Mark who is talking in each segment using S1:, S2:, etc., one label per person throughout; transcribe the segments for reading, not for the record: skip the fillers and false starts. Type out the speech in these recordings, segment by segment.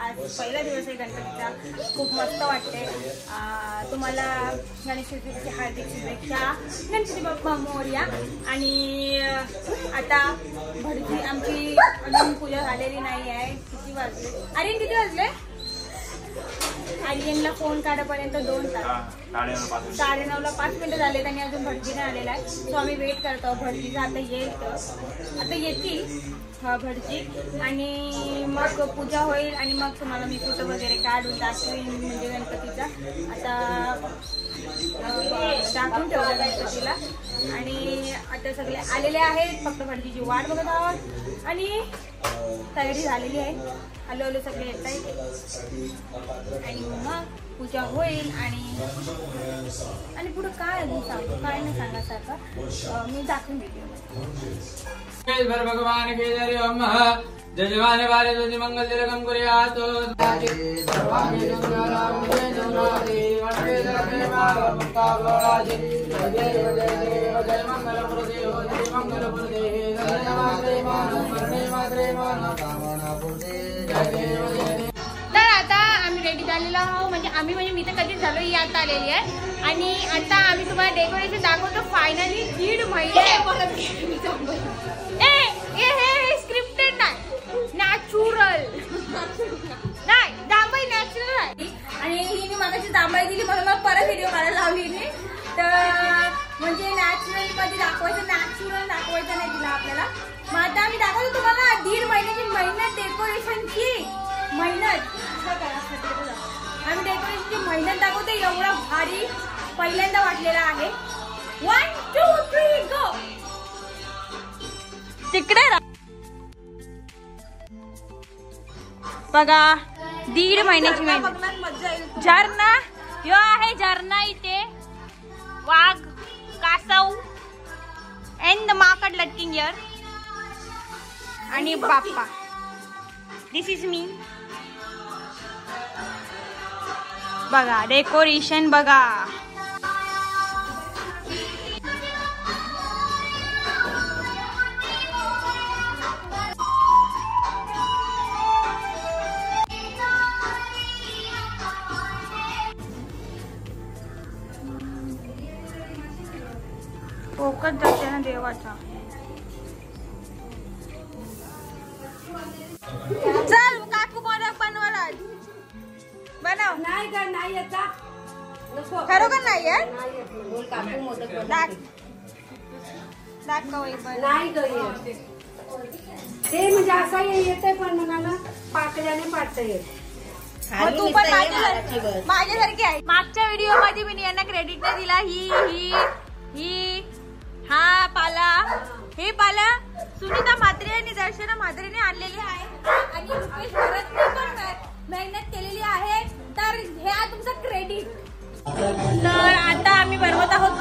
S1: आज पहिला दिवस आहे गणपतीचा, खूप मस्त वाटते। तुम्हाला गणेश चतुर्थीची हार्दिक शुभेच्छा, गणपती बाप्पा मोरया। आणि आता भटजी आमची अजून पूजा झालेली नाही आहे। किती वाजले आर्यन, किती वाजले? आर्यनला फोन काढापर्यंत 2 तास, 9:30ला 5 मिनिटं झाले आणि अजून भटजी नाही आलेला आहे। सो आम्ही वेट करतो भटजीचा, आता येतील भटजी आणि मग पूजा होईल आणि मग तुम्हाला मी फोटो वगैरे काढून दाखवेन। म्हणजे गणपतीचा आता दाखवून ठेवलं गणपतीला आणि आता सगळे आलेले आहेत, फक्त भटजीची वाट बघत आहोत आणि तयारी झालेली आहे। हळूहळू सगळे येत आहेत आणि मग पूजा होईल आणि पुढे काय अजून सांगतो, काय नाही सांगायसारखं, मी दाखवून देते।
S2: भगवान के जय ओम जय जवान वाले ज्योति मंगल तिलकम कुर्यात् सर्वाणि मंगलानि जय जगन्नाथे वंदे जगन्नाथे माता बोलाजे जय देव जय मंगल प्रदेव जय मंगल प्रदेव जय नमाते मातरे माना कामना पुरते जय देव।
S1: तर आता आम्ही रेडी झालेलो आहोत, म्हणजे मी तर कधीच झालो, ही आता आलेली आहे आणि आता आम्ही तुम्हाला डेकोरेशन दाखवतो। फायनली 1.5 महिने हे स्क्रिप्टेड नाही, नॅचरल नाही, जांभई नॅचरल आहे। आणि हिने मगाची जांभई दिली म्हणून मग परत व्हिडिओ काढायला लावली हिने, तर म्हणजे नॅचरल मध्ये दाखवायचं, नॅचरल दाखवायचं नाही तिला आपल्याला। मग आता आम्ही दाखवतो तुम्हाला 1.5 महिन्याची मेहनत डेकोरेशनची, मेहनत आम्ही डेकोरेशनची मेहनत दाखवतो। एवढा भारी पहिल्यांदा वाटलेला आहे। 1 2 3 गो तिकडे बघा, 1.5 महिन्याची मेहनत। झरणा यो आहे, झरणा इथे वाघ, कासव एंड माकड लटकिंग हियर आणि बाप्पा, दिस इज मी। बघा डेकोरेशन बघा, फोकस जाते ना देवाचा। चल काकू मोदक बनवायला बनव। नाही का, नाही येता खरोखर नाही आहे, काकू मोदक नाही
S3: ते म्हणजे असं येते पण मनाला पाकल्याने पाडता येत।
S1: तू पण माझ्यासारखी आहे। मागच्या व्हिडिओ मध्ये मी यांना क्रेडिट नाही दिला, ही हा पाला, हे पाला सुनीता म्हात्रे आणि दर्शना म्हात्रेने आणलेली आहे आणि रुपेश भरतने पण मेहनत केलेली आहे, तर हे आहे तुमचं क्रेडिट। तर आता आम्ही बनवत आहोत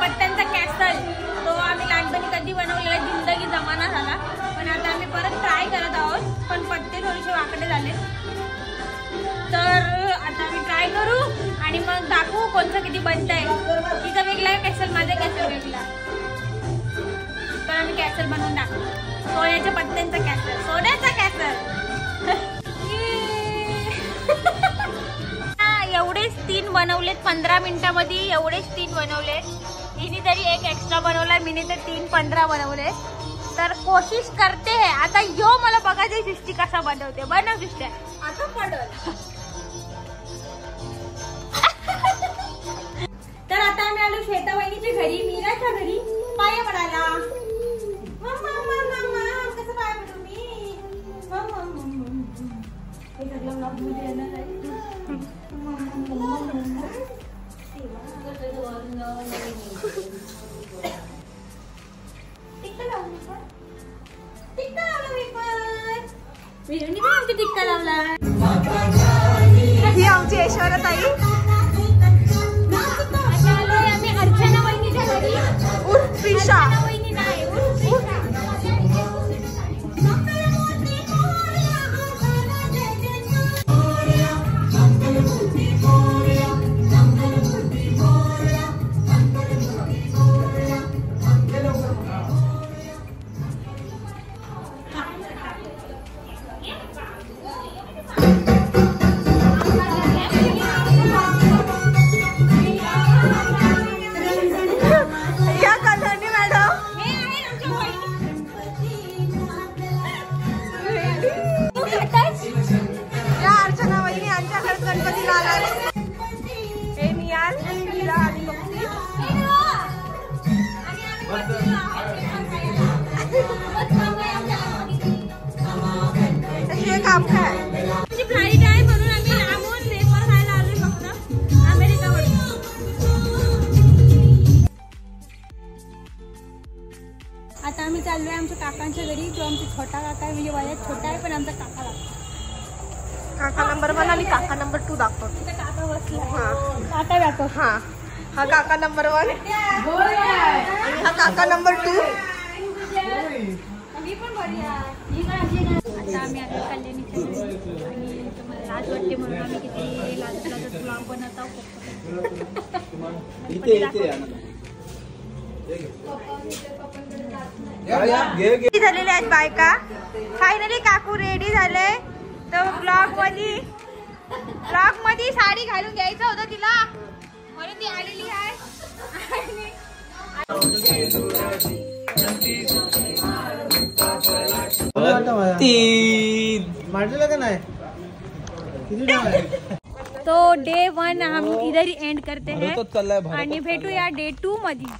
S1: पत्त्यांचा कॅसल। तो आम्ही लहानपणी कधी बनवलेला, जिंदगी जमाना झाला, पण आता आम्ही परत ट्राय करत आहोत, पण पत्ते थोडेसे वाकडे झाले। तर आता आम्ही ट्राय करू आणि मग दाखवू कोणतं किती बनतंय। तिचा वेगळा आहे कॅसल, माझा कॅसल वेगळा, तर आम्ही कॅसल बनवून दाखवू। सोन्याच्या पत्त्यांचा कॅसल, सोन्याचा कॅसल। एवढेच 3 बनवलेत 15 मिनिटांमध्ये, एवढेच 3 बनवलेत। हिने तरी एक एक्स्ट्रा बनवलाय, मीने तर 3 15 बनवले। तर कोशिश करते है आता, यो मला बघायची सृष्टी कसा बनवते, बनव सृष्टी आता पडल। तर आता आम्ही आलो श्वेता वहिनीच्या घरी, मीराच्या घरी पाया पडायला। कसं पाया पडू मी, हे सगळं ब्लॉग मध्ये येणार आहे। टिक्का लावला ही आमची ऐश्वर्या ताई। आम्ही अर्चना वहिनीच्या घरी, उर्फ प्रिशा वहिनी नाही, काका आहे म्हणजे वयात छोटा आहे पण आमचा काका लागतो.
S3: काका नंबर 1 आणि काका नंबर 2 दाखव.
S1: काका बसला.
S3: हा
S1: काका दाखव.
S3: हा हा काका नंबर 1 आणि हा काका नंबर 2.
S1: मी पण बरी आहे. आता आम्ही आलो कल्याणीच्या घरी आणि तुम्हाला लाज वाटते म्हणून आम्ही किती लाजत ब्लॉग बनवत आहोत.
S3: झालेले आहेत बायका. फायनली काकू रेडी झाले. तर ब्लॉग मध्ये साडी घालून घ्यायचं होतं तिला म्हणून ती आलेली आहे.
S1: तो डे 1 हम इधर ही एंड करते हैं आणि भेटूया डे 2 मध्ये.